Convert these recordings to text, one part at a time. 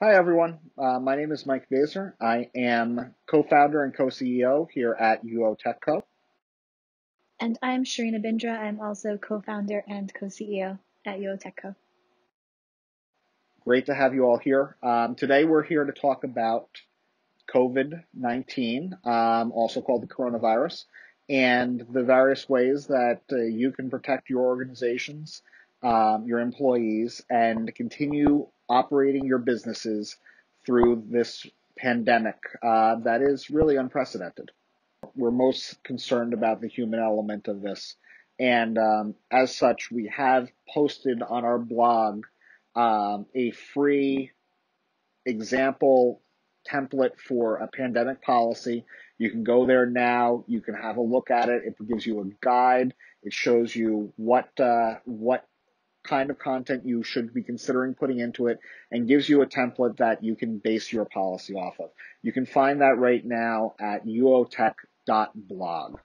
Hi, everyone. My name is Mike Vaser. I am co-founder and co-CEO here at UO Tech Co. And I'm Sharina Bindra. I'm also co-founder and co-CEO at UOTechco. Great to have you all here. Today, we're here to talk about COVID-19, also called the coronavirus, and the various ways that you can protect your organizations, your employees, and continue operating your businesses through this pandemic that is really unprecedented. We're most concerned about the human element of this. And as such, we have posted on our blog a free example template for a pandemic policy. You can go there now. You can have a look at it. It gives you a guide. It shows you what kind of content you should be considering putting into it, and gives you a template that you can base your policy off of. You can find that right now at uotech.blog.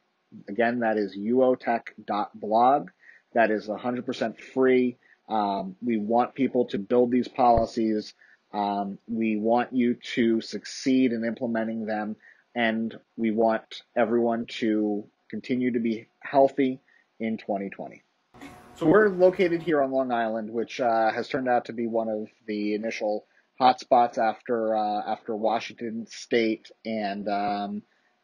Again, that is uotech.blog. That is 100% free. We want people to build these policies. We want you to succeed in implementing them, and we want everyone to continue to be healthy in 2020. So we're located here on Long Island, which has turned out to be one of the initial hotspots after Washington State and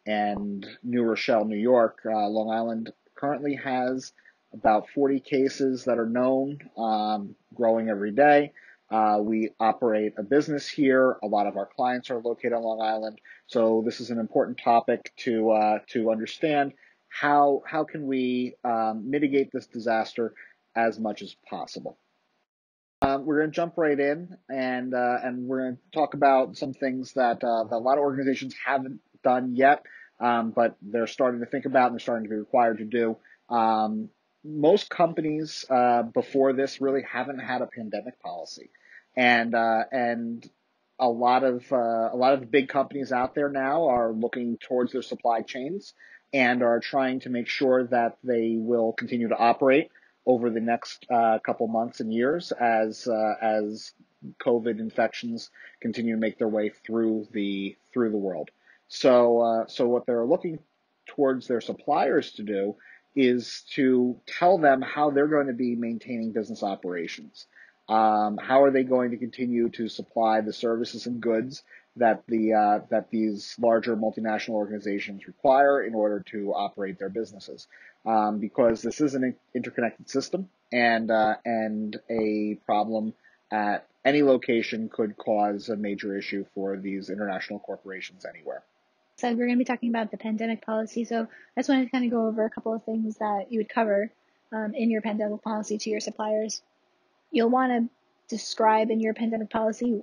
New Rochelle, New York. Long Island currently has about 40 cases that are known, growing every day. We operate a business here. A lot of our clients are located on Long Island, so this is an important topic to understand. How can we mitigate this disaster as much as possible? We're going to jump right in, and we're going to talk about some things that a lot of organizations haven't done yet, but they're starting to think about and they're starting to be required to do. Most companies before this really haven't had a pandemic policy, and a lot of the big companies out there now are looking towards their supply chains and are trying to make sure that they will continue to operate over the next couple months and years as COVID infections continue to make their way through the world. So what they're looking towards their suppliers to do is to tell them how they're going to be maintaining business operations. How are they going to continue to supply the services and goods that these larger multinational organizations require in order to operate their businesses? Because this is an interconnected system, and a problem at any location could cause a major issue for these international corporations anywhere. So we're going to be talking about the pandemic policy. So I just wanted to kind of go over a couple of things that you would cover in your pandemic policy to your suppliers. You'll want to describe in your pandemic policy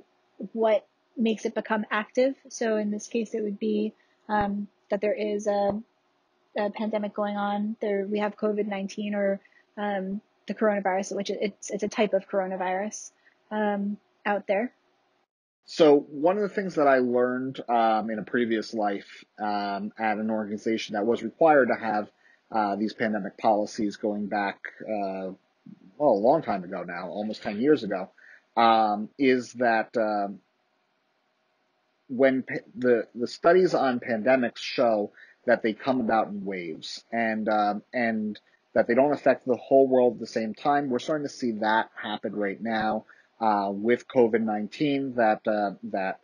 what makes it become active. So in this case, it would be that there is a pandemic going on. We have COVID-19 or the coronavirus, which it's a type of coronavirus out there. So one of the things that I learned in a previous life at an organization that was required to have these pandemic policies going back, a long time ago now, almost 10 years ago, is that when the studies on pandemics show that they come about in waves, and that they don't affect the whole world at the same time. We're starting to see that happen right now with COVID-19. That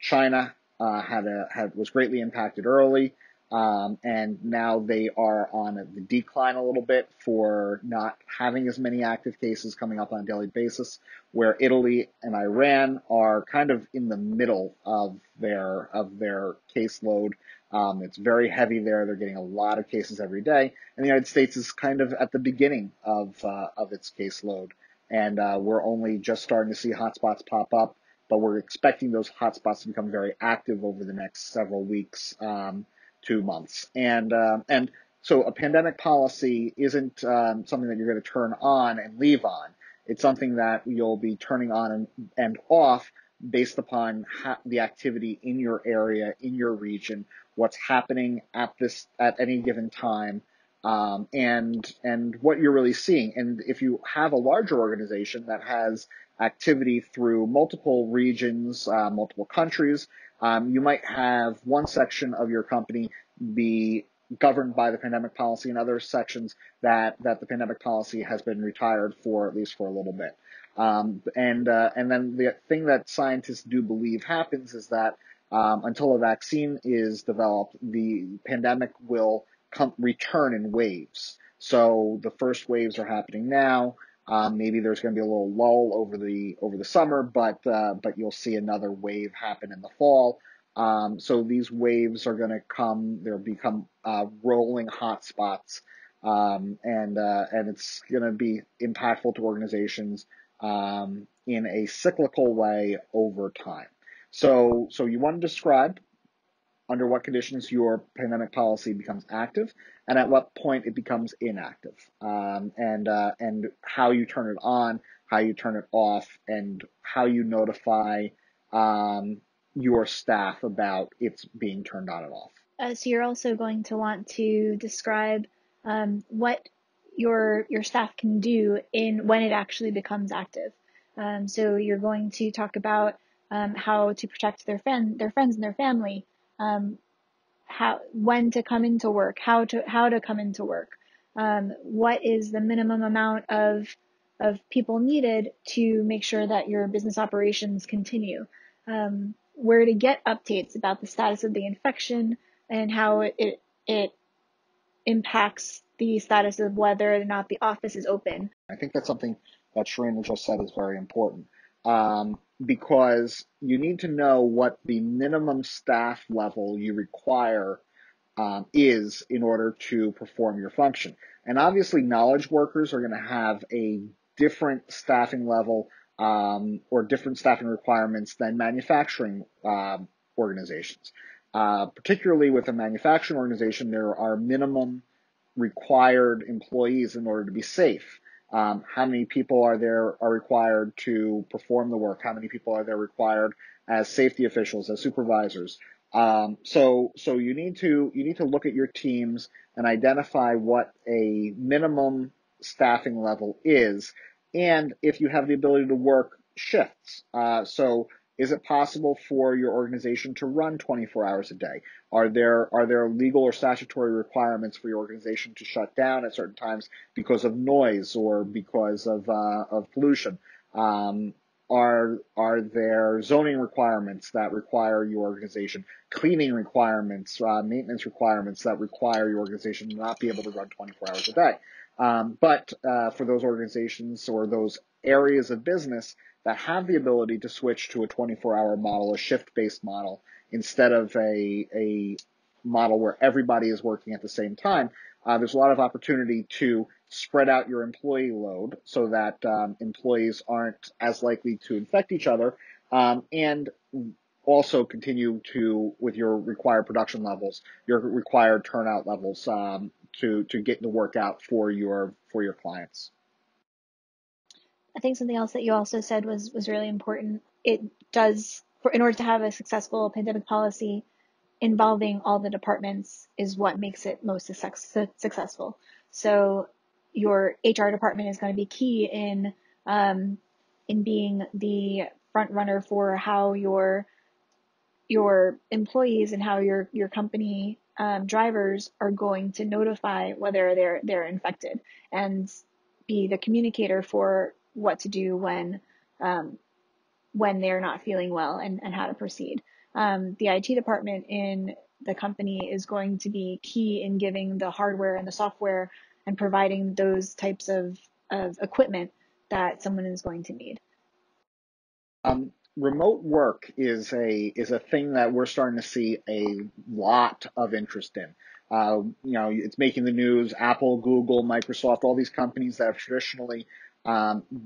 China was greatly impacted early. And now they are on the decline a little bit for not having as many active cases coming up on a daily basis, where Italy and Iran are kind of in the middle of their caseload. It's very heavy there. They're getting a lot of cases every day, and the United States is kind of at the beginning of its caseload, and we're only just starting to see hotspots pop up, but we're expecting those hotspots to become very active over the next several weeks. 2 months. And so a pandemic policy isn't something that you're going to turn on and leave on. It's something that you'll be turning on and off based upon the activity in your area, in your region, what's happening at any given time, and what you're really seeing. And if you have a larger organization that has activity through multiple regions, multiple countries. You might have one section of your company be governed by the pandemic policy and other sections that the pandemic policy has been retired for, at least for a little bit. And then the thing that scientists do believe happens is that until a vaccine is developed, the pandemic will return in waves. So the first waves are happening now. Maybe there's going to be a little lull over the summer, but you'll see another wave happen in the fall. So these waves are going to come. They'll become rolling hotspots, and it's going to be impactful to organizations in a cyclical way over time. So you want to describe under what conditions your pandemic policy becomes active and at what point it becomes inactive, and how you turn it on, how you turn it off, and how you notify your staff about its being turned on and off. So you're also going to want to describe what your staff can do in when it actually becomes active. So you're going to talk about how to protect their friends and their family, when to come into work, how to come into work, what is the minimum amount of people needed to make sure that your business operations continue, where to get updates about the status of the infection and how it impacts the status of whether or not the office is open. I think that's something that Sharina just said is very important, because you need to know what the minimum staff level you require is in order to perform your function. And obviously, knowledge workers are going to have a different staffing level or different staffing requirements than manufacturing organizations. Particularly with a manufacturing organization, there are minimum required employees in order to be safe. How many people are required to perform the work? How many people are there required as safety officials, as supervisors? So you need to look at your teams and identify what a minimum staffing level is, and if you have the ability to work shifts. So is it possible for your organization to run 24 hours a day? Are there legal or statutory requirements for your organization to shut down at certain times because of noise or because of pollution? Are there zoning requirements that require your organization, cleaning requirements, maintenance requirements that require your organization to not be able to run 24 hours a day? But for those organizations or those areas of business that have the ability to switch to a 24-hour model, a shift-based model, instead of a model where everybody is working at the same time, there's a lot of opportunity to spread out your employee load so that employees aren't as likely to infect each other, and also continue with your required production levels, your required turnout levels, to get the work out for your clients. I think something else that you also said was really important. It does, in order to have a successful pandemic policy involving all the departments is what makes it most successful. So your HR department is going to be key in being the front runner for how your employees and how your company drivers are going to notify whether they're infected and be the communicator for what to do when they're not feeling well and how to proceed. The IT department in the company is going to be key in giving the hardware and the software and providing those types of equipment that someone is going to need. Remote work is a thing that we're starting to see a lot of interest in. It's making the news. Apple, Google, Microsoft, all these companies that have traditionally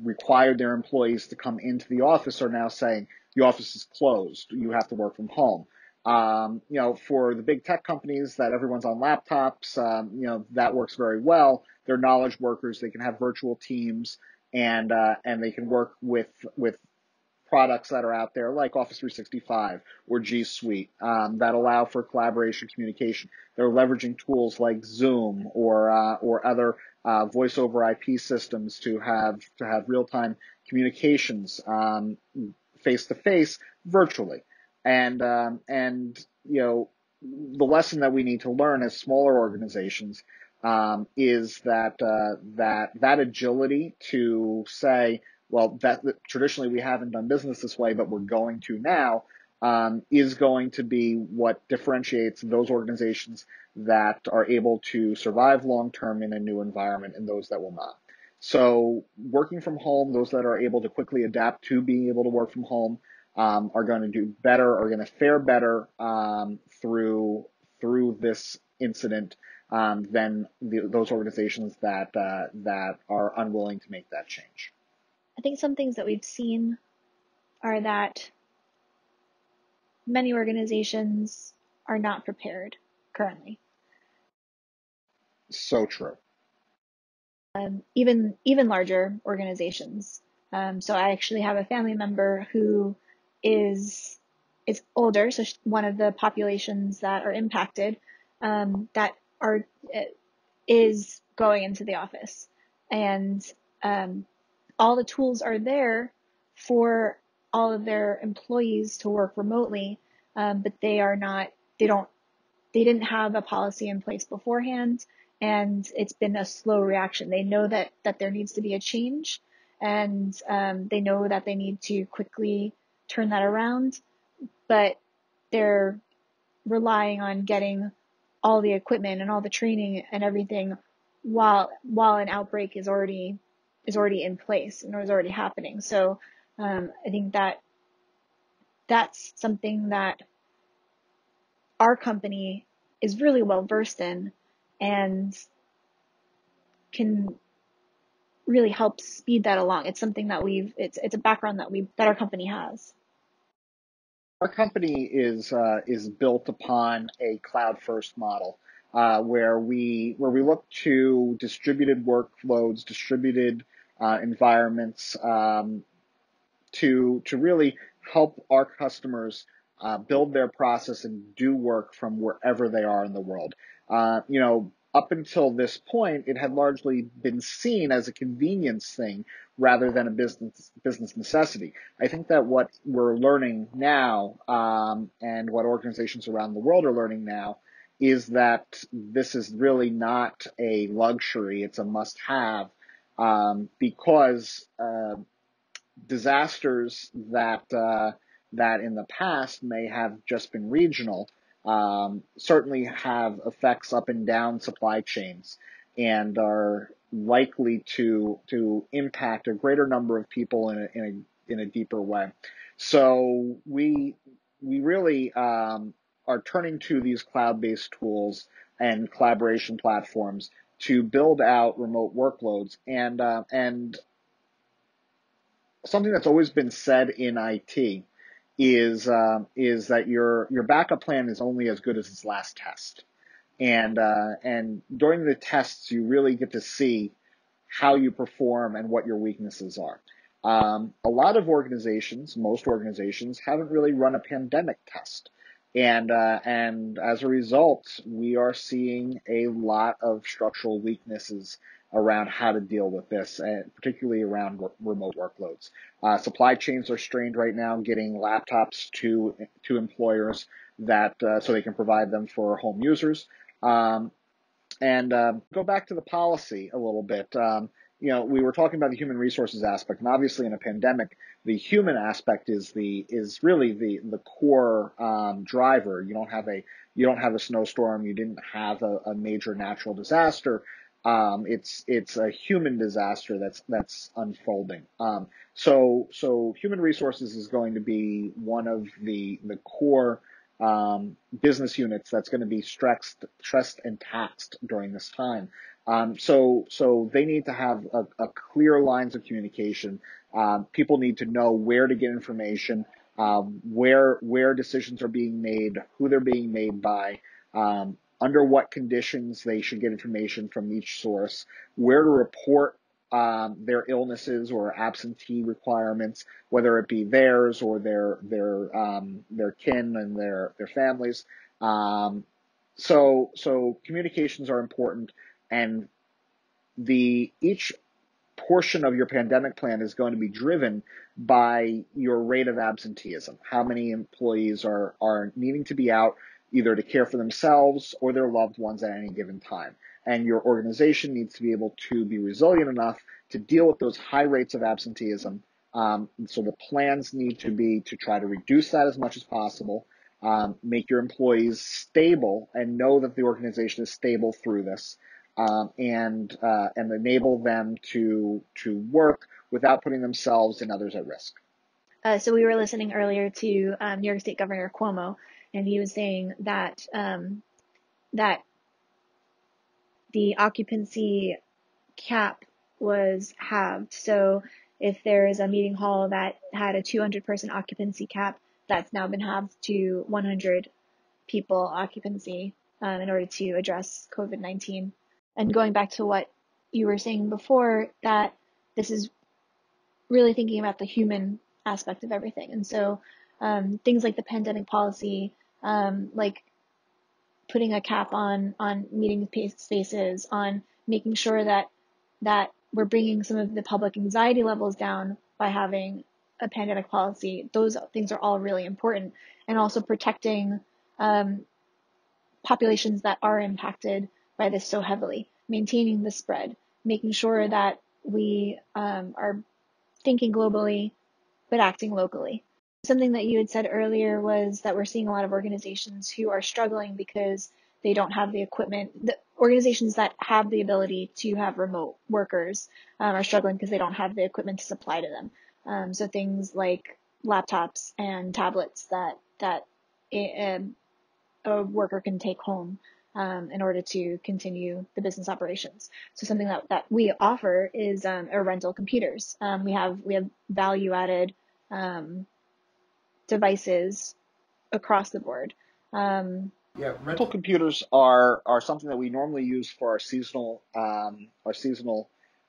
required their employees to come into the office are now saying the office is closed. You have to work from home. For the big tech companies that everyone's on laptops, that works very well. They're knowledge workers. They can have virtual teams and they can work with products that are out there like Office 365 or G Suite that allow for collaboration, communication. They're leveraging tools like Zoom or other voice over IP systems to have real-time communications, face to face, virtually. And the lesson that we need to learn as smaller organizations is that agility to say, well, that traditionally we haven't done business this way, but we're going to now, is going to be what differentiates those organizations that are able to survive long term in a new environment and those that will not. So working from home, those that are able to quickly adapt to being able to work from home, are going to do better, are going to fare better through this incident than those organizations that are unwilling to make that change. I think some things that we've seen are that many organizations are not prepared currently. So true. Even larger organizations. So I actually have a family member who is older, so one of the populations that are impacted, that are is going into the office, and all the tools are there for all of their employees to work remotely, but they didn't have a policy in place beforehand, and it's been a slow reaction. They know that there needs to be a change, and they know that they need to quickly turn that around, but they're relying on getting all the equipment and all the training and everything while an outbreak is already in place and is already happening. So I think that that's something that our company is really well versed in and can really help speed that along. It's something that it's a background that our company has. Our company is built upon a cloud first model, where we look to distributed workloads, distributed environments, to really help our customers build their process and do work from wherever they are in the world. Up until this point, it had largely been seen as a convenience thing rather than a business necessity. I think that what we're learning now, and what organizations around the world are learning now, is that this is really not a luxury; it's a must-have, because disasters that in the past may have just been regional, certainly have effects up and down supply chains and are likely to impact a greater number of people in a deeper way. So we really are turning to these cloud-based tools and collaboration platforms to build out remote workloads, and something that's always been said in IT is that your backup plan is only as good as its last test, and during the tests you really get to see how you perform and what your weaknesses are. A lot of organizations, most organizations, haven't really run a pandemic test, and as a result, we are seeing a lot of structural weaknesses around how to deal with this, and particularly around remote workloads. Supply chains are strained right now, getting laptops to employers that so they can provide them for home users. And go back to the policy a little bit. We were talking about the human resources aspect, and obviously in a pandemic, the human aspect is really the core driver. You don't have a snowstorm. You didn't have a major natural disaster. It's a human disaster that's unfolding. So human resources is going to be one of the core business units that's going to be stressed and taxed during this time. So they need to have a clear lines of communication. People need to know where to get information, where decisions are being made, who they're being made by, under what conditions they should get information from each source, where to report their illnesses or absentee requirements, whether it be theirs or their kin and their families. So communications are important, and each portion of your pandemic plan is going to be driven by your rate of absenteeism. How many employees are needing to be out either to care for themselves or their loved ones at any given time. And your organization needs to be able to be resilient enough to deal with those high rates of absenteeism. So the plans need to be to try to reduce that as much as possible, make your employees stable and know that the organization is stable through this, and enable them to work without putting themselves and others at risk. So we were listening earlier to New York State Governor Cuomo, and he was saying that that the occupancy cap was halved. So if there is a meeting hall that had a 200-person occupancy cap, that's now been halved to 100 people occupancy in order to address COVID-19. And going back to what you were saying before, that this is really thinking about the human aspect of everything. And so things like the pandemic policy, like putting a cap on meeting spaces, on making sure that we're bringing some of the public anxiety levels down by having a pandemic policy. Those things are all really important, and also protecting populations that are impacted by this so heavily, maintaining the spread, making sure that we are thinking globally but acting locally. Something that you had said earlier was that we're seeing a lot of organizations who are struggling because they don't have the equipment. The organizations that have the ability to have remote workers are struggling because they don't have the equipment to supply to them. So things like laptops and tablets that a worker can take home in order to continue the business operations. So something that we offer is a rental computers. We have value added devices across the board. Yeah, rental computers are something that we normally use for our seasonal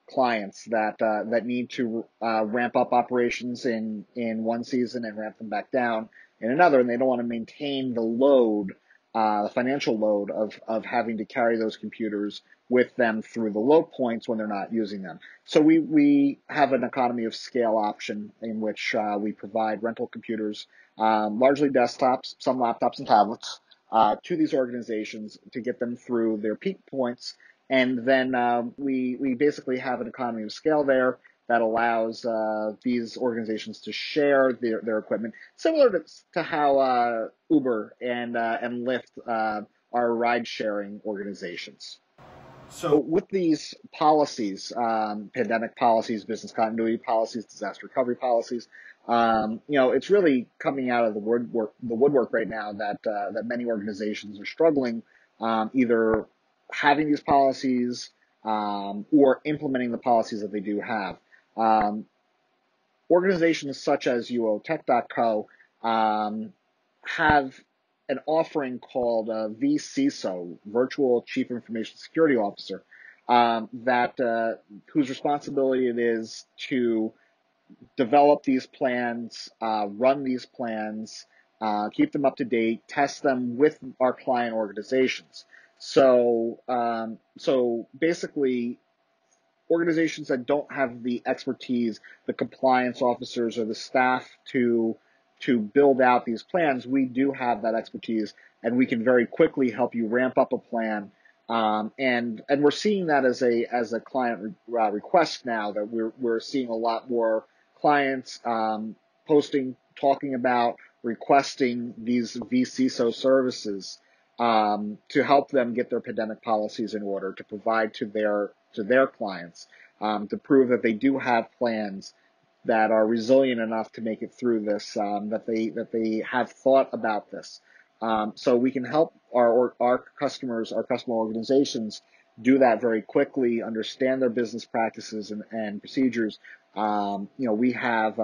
clients that need to ramp up operations in one season and ramp them back down in another, and they don't want to maintain the load, the financial load of having to carry those computers with them through the low points when they're not using them. So we have an economy of scale option in which we provide rental computers, largely desktops, some laptops and tablets, to these organizations to get them through their peak points. And then we basically have an economy of scale there that allows these organizations to share their equipment, similar to how Uber and Lyft are ride-sharing organizations. So with these policies, pandemic policies, business continuity policies, disaster recovery policies, it's really coming out of the woodwork right now that many organizations are struggling, either having these policies or implementing the policies that they do have. Organizations such as UOTech.co have an offering called vCISO, Virtual Chief Information Security Officer, whose responsibility it is to develop these plans, run these plans, keep them up to date, test them with our client organizations. So basically, organizations that don't have the expertise, the compliance officers or the staff to build out these plans, we do have that expertise, and we can very quickly help you ramp up a plan. And we're seeing that as a client request now, that we're seeing a lot more clients posting, talking about, requesting these vCISO services to help them get their pandemic policies in order, to provide to their clients, to prove that they do have plans that are resilient enough to make it through this, that they have thought about this. So we can help our customers, our customer organizations, do that very quickly, understand their business practices and procedures. We have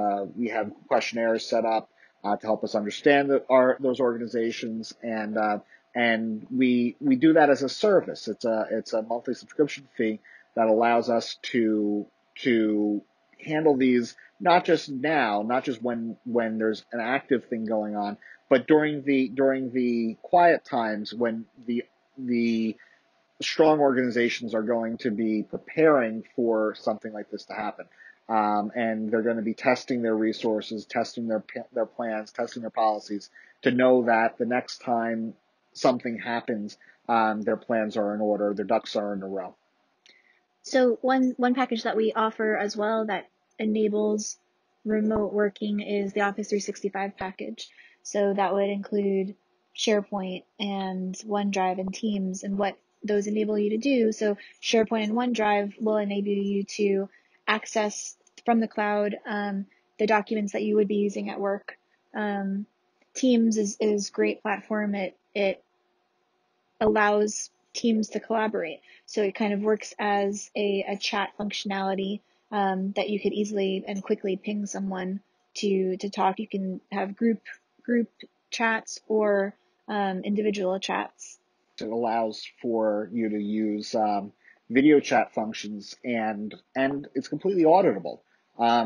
questionnaires set up to help us understand those organizations, and we do that as a service. It's a monthly subscription fee that allows us to handle these, not just now, not just when there's an active thing going on, but during the quiet times when the strong organizations are going to be preparing for something like this to happen. And they're going to be testing their resources, testing their plans, testing their policies to know that the next time something happens, their plans are in order, their ducks are in a row. So one package that we offer as well that enables remote working is the Office 365 package. So that would include SharePoint and OneDrive and Teams and what those enable you to do. So SharePoint and OneDrive will enable you to access from the cloud the documents that you would be using at work. Teams is great platform. It allows teams to collaborate. So it kind of works as a chat functionality that you could easily and quickly ping someone to talk. You can have group chats or individual chats. It allows for you to use video chat functions, and it's completely auditable.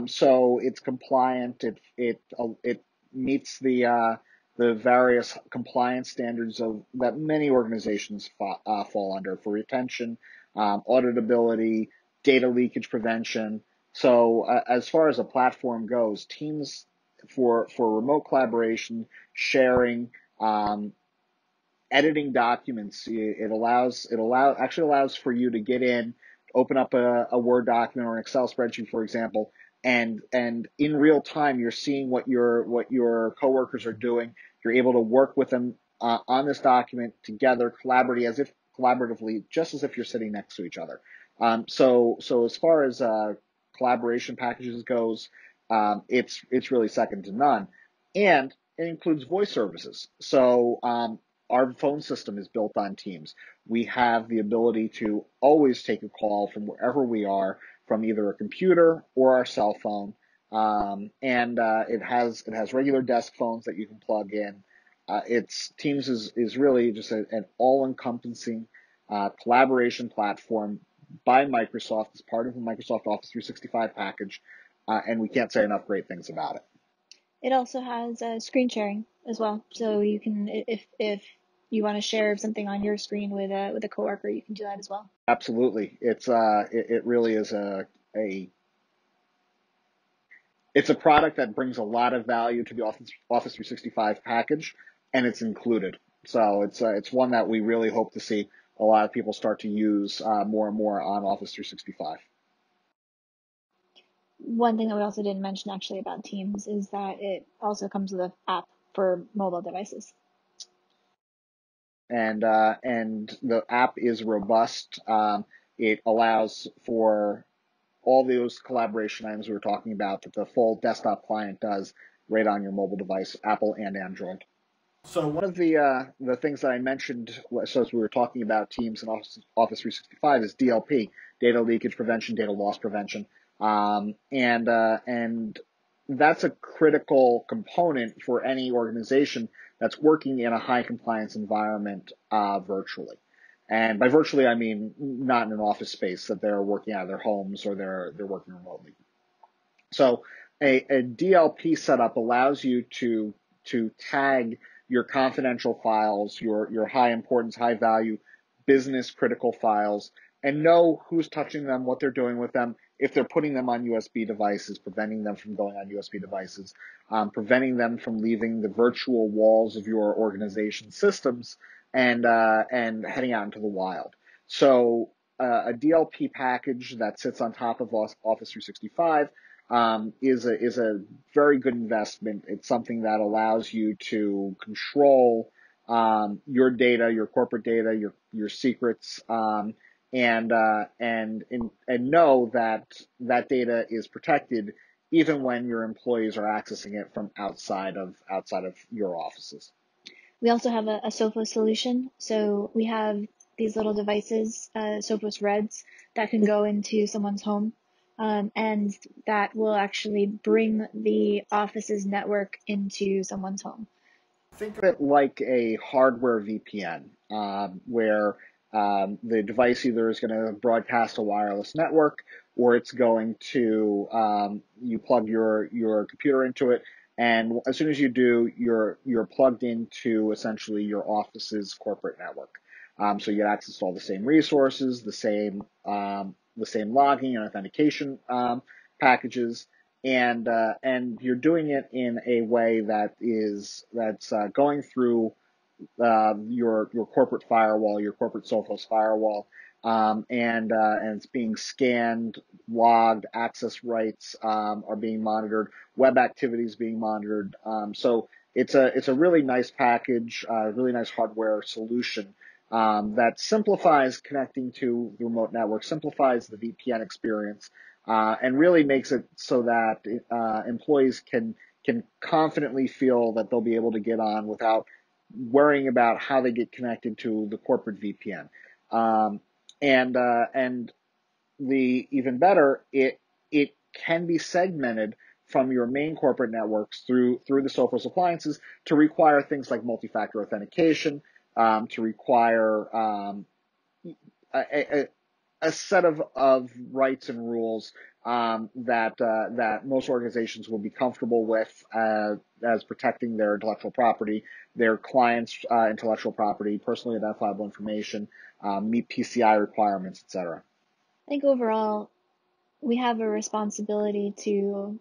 So it's compliant. It meets the various compliance standards that many organizations fall under for retention, auditability, data leakage prevention. So as far as a platform goes, Teams for remote collaboration, sharing, editing documents. Actually allows for you to get in, open up a Word document or an Excel spreadsheet, for example, and in real time you're seeing what your coworkers are doing. You're able to work with them on this document together, collaboratively, just as if you're sitting next to each other. So as far as collaboration packages goes, it's really second to none, and it includes voice services. So our phone system is built on Teams. We have the ability to always take a call from wherever we are, from either a computer or our cell phone. And it has regular desk phones that you can plug in. Teams is really just an all-encompassing collaboration platform by Microsoft as part of the Microsoft Office 365 package, and we can't say enough great things about it. It also has screen sharing as well. So you can, if you want to share something on your screen with a coworker, you can do that as well. Absolutely, it really is it's a product that brings a lot of value to the Office 365 package, and it's included. So it's one that we really hope to see a lot of people start to use more and more on Office 365. One thing that we also didn't mention actually about Teams is that it also comes with an app for mobile devices. And the app is robust. It allows for all those collaboration items we were talking about that the full desktop client does right on your mobile device, Apple and Android. So one of the things that I mentioned, so as we were talking about Teams and Office 365, is DLP, data leakage prevention, data loss prevention, and that's a critical component for any organization that's working in a high compliance environment virtually. And by virtually, I mean not in an office space that they're working out of their homes or they're working remotely. So a DLP setup allows you to tag your confidential files, your high importance, high value, business critical files, and know who's touching them, what they're doing with them, if they're putting them on USB devices, preventing them from going on USB devices, preventing them from leaving the virtual walls of your organization systems and heading out into the wild. So a DLP package that sits on top of Office 365 is a very good investment. It's something that allows you to control your data, your corporate data, your secrets, and know that that data is protected even when your employees are accessing it from outside of your offices. We also have a Sophos solution. So we have these little devices, Sophos Reds, that can go into someone's home. And that will actually bring the office's network into someone's home. Think of it like a hardware VPN, where the device either is going to broadcast a wireless network, or it's going to you plug your computer into it, and as soon as you do, you're plugged into essentially your office's corporate network. So you get access to all the same resources, the same logging and authentication packages, and you're doing it in a way that's going through your corporate firewall, your corporate Sophos firewall, and it's being scanned, logged, access rights are being monitored, web activities being monitored. So it's a really nice package, really nice hardware solution that simplifies connecting to the remote network, simplifies the VPN experience, and really makes it so that employees can confidently feel that they'll be able to get on without worrying about how they get connected to the corporate VPN. And the even better, it can be segmented from your main corporate networks through the Sophos appliances to require things like multi-factor authentication, to require a, a set of rights and rules that most organizations will be comfortable with as protecting their intellectual property, their clients' intellectual property, personally identifiable information, meet PCI requirements, etc. I think overall, we have a responsibility to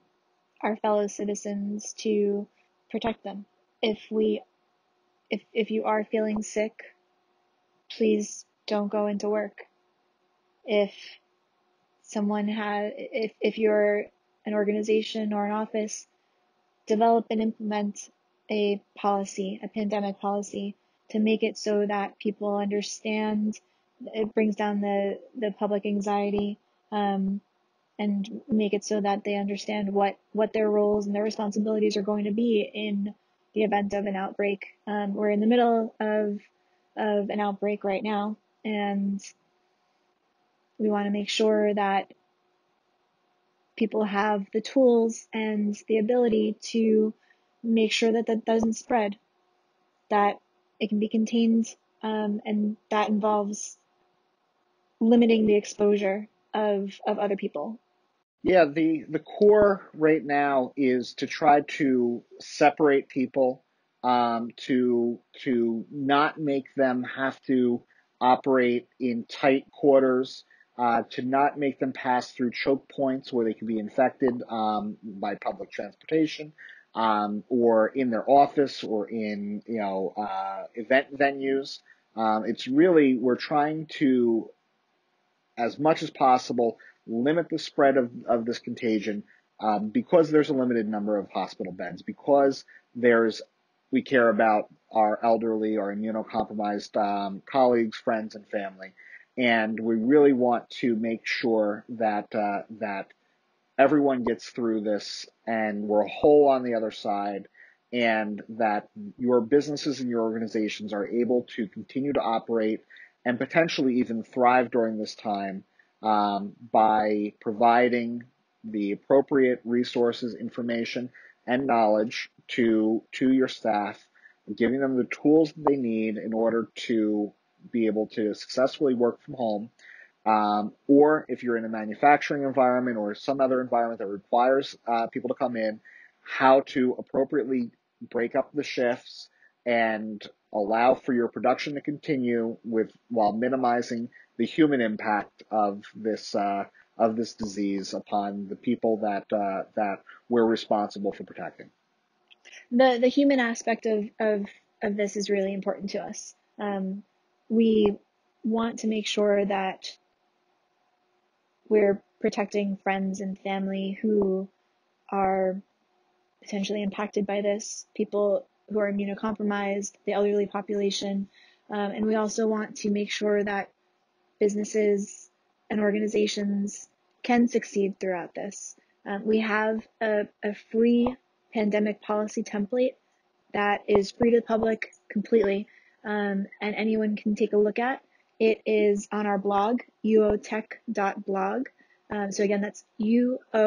our fellow citizens to protect them. If you are feeling sick, please don't go into work. If if you're an organization or an office, develop and implement a policy, a pandemic policy, to make it so that people understand. It brings down the public anxiety, and make it so that they understand what their roles and their responsibilities are going to be in the event of an outbreak. We're in the middle of an outbreak right now, and we want to make sure that people have the tools and the ability to make sure that that doesn't spread, that it can be contained, and that involves limiting the exposure of other people. Yeah, the core right now is to try to separate people, to not make them have to operate in tight quarters, to not make them pass through choke points where they can be infected by public transportation, or in their office or in event venues. It's really we're trying to, as much as possible, limit the spread of this contagion, because there's a limited number of hospital beds, because we care about our elderly, our immunocompromised colleagues, friends, and family. And we really want to make sure that everyone gets through this and we're whole on the other side, and that your businesses and your organizations are able to continue to operate and potentially even thrive during this time, by providing the appropriate resources, information, and knowledge to your staff, giving them the tools that they need in order to be able to successfully work from home, or if you're in a manufacturing environment or some other environment that requires people to come in, how to appropriately break up the shifts and allow for your production to continue while minimizing the human impact of this disease upon the people that we're responsible for protecting. The human aspect of this is really important to us. We want to make sure that we're protecting friends and family who are potentially impacted by this, people who are immunocompromised, the elderly population, and we also want to make sure that businesses and organizations can succeed throughout this. We have a free pandemic policy template that is free to the public completely, and anyone can take a look at. It is on our blog, uotech.blog. So again, that's uotech.blog.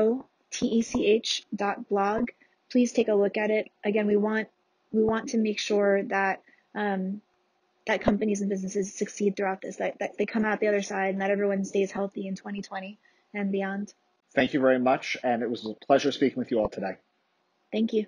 Please take a look at it. Again, we want to make sure that that companies and businesses succeed throughout this, that they come out the other side, and that everyone stays healthy in 2020 and beyond. Thank you very much, and it was a pleasure speaking with you all today. Thank you.